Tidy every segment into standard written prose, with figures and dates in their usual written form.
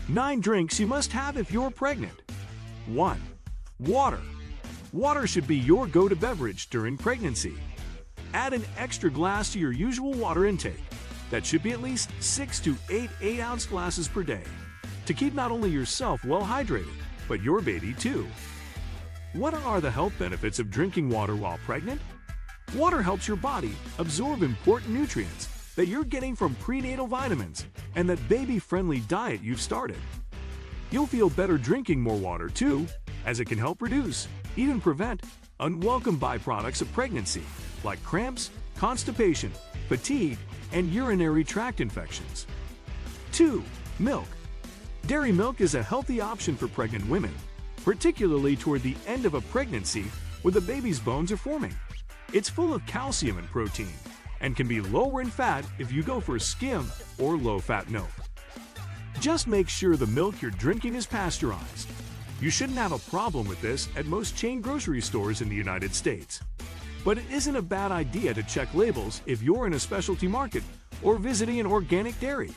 9 drinks you must have if you're pregnant. 1. Water. Water should be your go-to beverage during pregnancy. Add an extra glass to your usual water intake. That should be at least 6 to 8 8-ounce glasses per day to keep not only yourself well hydrated, but your baby too. What are the health benefits of drinking water while pregnant? Water helps your body absorb important nutrients that you're getting from prenatal vitamins and that baby-friendly diet you've started. You'll feel better drinking more water too, as it can help reduce, even prevent, unwelcome byproducts of pregnancy, like cramps, constipation, fatigue, and urinary tract infections. 2. Milk. Dairy milk is a healthy option for pregnant women, particularly toward the end of a pregnancy when the baby's bones are forming. It's full of calcium and protein, and can be lower in fat if you go for skim or low-fat milk. Just make sure the milk you're drinking is pasteurized. You shouldn't have a problem with this at most chain grocery stores in the United States. But it isn't a bad idea to check labels if you're in a specialty market or visiting an organic dairy.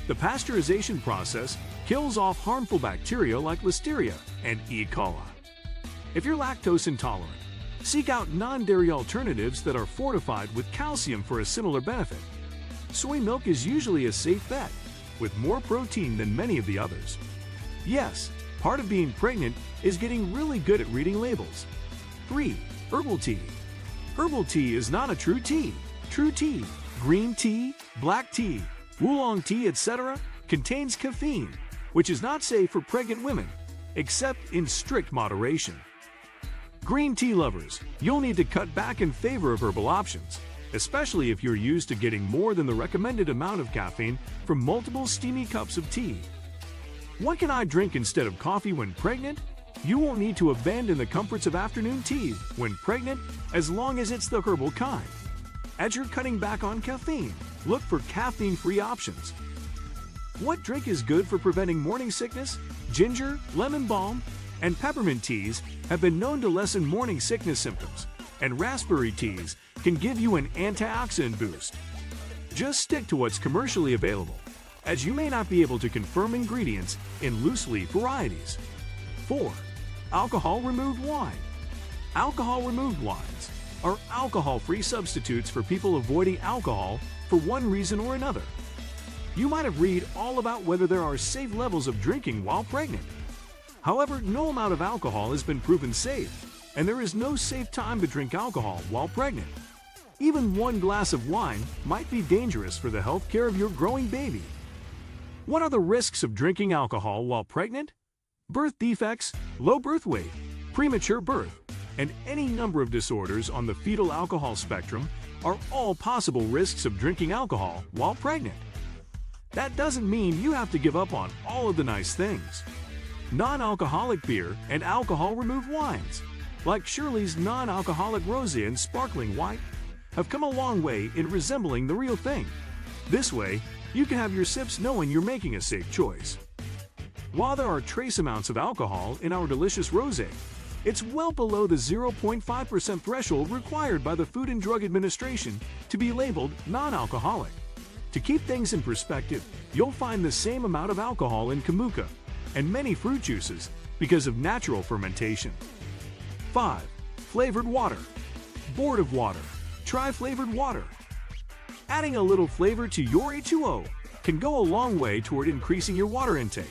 The pasteurization process kills off harmful bacteria like Listeria and E. coli. If you're lactose intolerant, seek out non-dairy alternatives that are fortified with calcium for a similar benefit. Soy milk is usually a safe bet, with more protein than many of the others. Yes, part of being pregnant is getting really good at reading labels. 3. Herbal tea. Herbal tea is not a true tea. True tea, green tea, black tea, oolong tea, etc., contains caffeine, which is not safe for pregnant women, except in strict moderation. Green tea lovers, you'll need to cut back in favor of herbal options, especially if you're used to getting more than the recommended amount of caffeine from multiple steamy cups of tea. What can I drink instead of coffee when pregnant? You won't need to abandon the comforts of afternoon tea when pregnant, as long as it's the herbal kind. As you're cutting back on caffeine, look for caffeine-free options. What drink is good for preventing morning sickness? Ginger, lemon balm, and peppermint teas have been known to lessen morning sickness symptoms, and raspberry teas can give you an antioxidant boost. Just stick to what's commercially available, as you may not be able to confirm ingredients in loose-leaf varieties. 4. Alcohol-removed wine. Alcohol-removed wines are alcohol-free substitutes for people avoiding alcohol for one reason or another. You might have read all about whether there are safe levels of drinking while pregnant. However, no amount of alcohol has been proven safe, and there is no safe time to drink alcohol while pregnant. Even one glass of wine might be dangerous for the health care of your growing baby. What are the risks of drinking alcohol while pregnant? Birth defects, low birth weight, premature birth, and any number of disorders on the fetal alcohol spectrum are all possible risks of drinking alcohol while pregnant. That doesn't mean you have to give up on all of the nice things. Non-alcoholic beer and alcohol-removed wines, like Shirley's non-alcoholic rosé and sparkling white, have come a long way in resembling the real thing. This way, you can have your sips knowing you're making a safe choice. While there are trace amounts of alcohol in our delicious rosé, it's well below the 0.5% threshold required by the Food and Drug Administration to be labeled non-alcoholic. To keep things in perspective, you'll find the same amount of alcohol in kombucha and many fruit juices because of natural fermentation. 5. Flavored water. Bored of water? Try flavored water. Adding a little flavor to your H2O can go a long way toward increasing your water intake.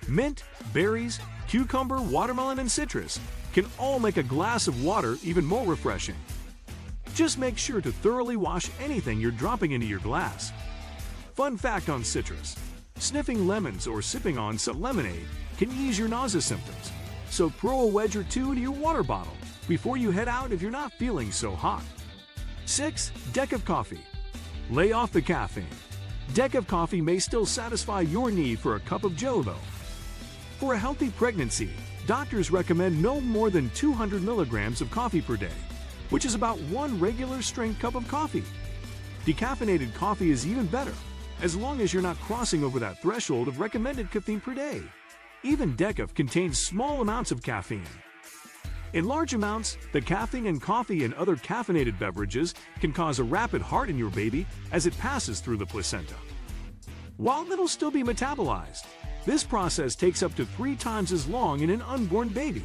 Mint, berries, cucumber, watermelon, and citrus can all make a glass of water even more refreshing. Just make sure to thoroughly wash anything you're dropping into your glass. Fun fact on citrus: sniffing lemons or sipping on some lemonade can ease your nausea symptoms, so throw a wedge or two into your water bottle before you head out if you're not feeling so hot. 6. Decaf coffee. Lay off the caffeine. Decaf coffee may still satisfy your need for a cup of joe though. For a healthy pregnancy, doctors recommend no more than 200 milligrams of coffee per day, which is about one regular strength cup of coffee. Decaffeinated coffee is even better, as long as you're not crossing over that threshold of recommended caffeine per day. Even decaf contains small amounts of caffeine. In large amounts, the caffeine in coffee and other caffeinated beverages can cause a rapid heart in your baby as it passes through the placenta. While it'll still be metabolized, This process takes up to 3 times as long in an unborn baby.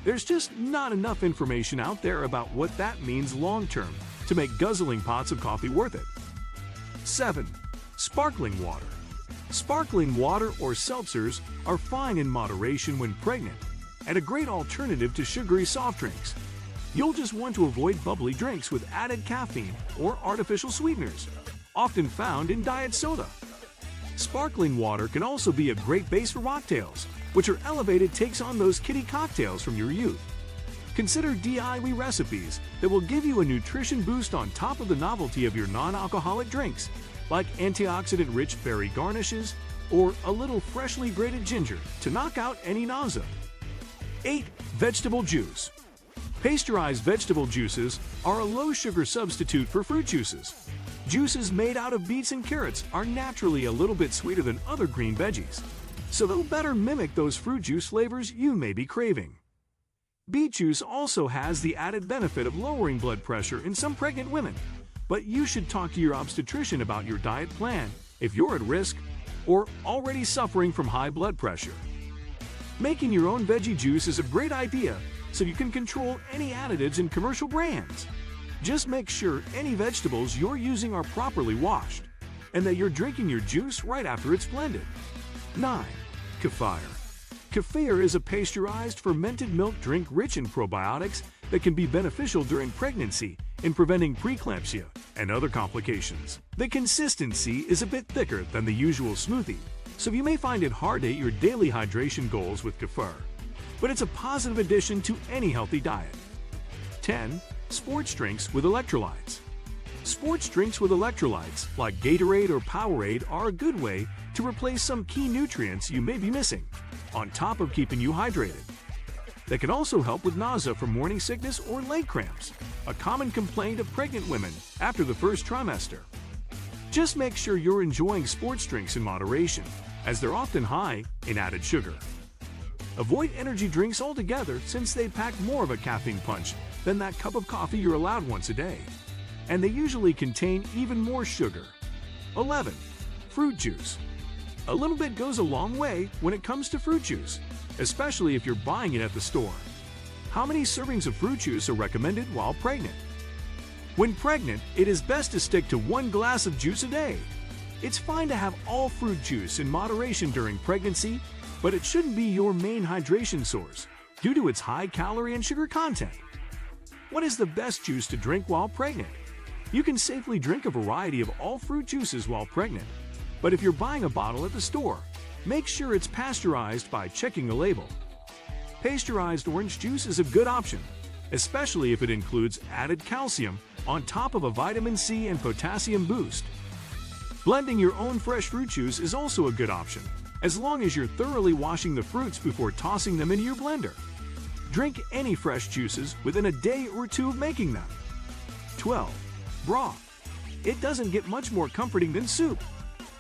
There's just not enough information out there about what that means long-term to make guzzling pots of coffee worth it. 7. Sparkling water. Sparkling water or seltzers are fine in moderation when pregnant and a great alternative to sugary soft drinks. You'll just want to avoid bubbly drinks with added caffeine or artificial sweeteners, often found in diet soda. Sparkling water can also be a great base for mocktails, which are elevated takes on those kiddie cocktails from your youth. Consider DIY recipes that will give you a nutrition boost on top of the novelty of your non-alcoholic drinks, like antioxidant-rich berry garnishes or a little freshly grated ginger to knock out any nausea. 8. Vegetable juice. Pasteurized vegetable juices are a low-sugar substitute for fruit juices. Juices made out of beets and carrots are naturally a little bit sweeter than other green veggies, so they'll better mimic those fruit juice flavors you may be craving. Beet juice also has the added benefit of lowering blood pressure in some pregnant women, but you should talk to your obstetrician about your diet plan if you're at risk or already suffering from high blood pressure. Making your own veggie juice is a great idea so you can control any additives in commercial brands. Just make sure any vegetables you're using are properly washed and that you're drinking your juice right after it's blended. 9. Kefir. Kefir is a pasteurized fermented milk drink rich in probiotics that can be beneficial during pregnancy in preventing preeclampsia and other complications. The consistency is a bit thicker than the usual smoothie, so you may find it hard to hit your daily hydration goals with kefir, but it's a positive addition to any healthy diet. 10. Sports drinks with electrolytes. Sports drinks with electrolytes like Gatorade or Powerade are a good way to replace some key nutrients you may be missing, on top of keeping you hydrated. They can also help with nausea from morning sickness or leg cramps, a common complaint of pregnant women after the first trimester. Just make sure you're enjoying sports drinks in moderation, as they're often high in added sugar. Avoid energy drinks altogether since they pack more of a caffeine punch than that cup of coffee you're allowed once a day, and they usually contain even more sugar. 11. Fruit juice. A little bit goes a long way when it comes to fruit juice, especially if you're buying it at the store. How many servings of fruit juice are recommended while pregnant? When pregnant, it is best to stick to 1 glass of juice a day. It's fine to have all fruit juice in moderation during pregnancy, but it shouldn't be your main hydration source due to its high calorie and sugar content. What is the best juice to drink while pregnant? You can safely drink a variety of all fruit juices while pregnant, but if you're buying a bottle at the store, make sure it's pasteurized by checking the label. Pasteurized orange juice is a good option, especially if it includes added calcium on top of a vitamin C and potassium boost. Blending your own fresh fruit juice is also a good option, as long as you're thoroughly washing the fruits before tossing them into your blender. Drink any fresh juices within a day or 2 of making them. 12. Broth. It doesn't get much more comforting than soup,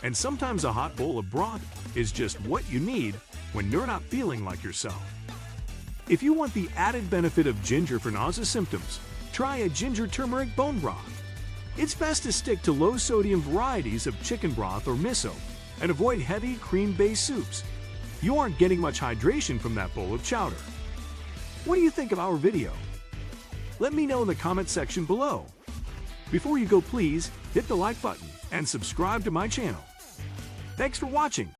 and sometimes a hot bowl of broth is just what you need when you're not feeling like yourself. If you want the added benefit of ginger for nausea symptoms, try a ginger turmeric bone broth. It's best to stick to low-sodium varieties of chicken broth or miso and avoid heavy cream-based soups. You aren't getting much hydration from that bowl of chowder. What do you think of our video? Let me know in the comment section below. Before you go, please hit the like button and subscribe to my channel. Thanks for watching.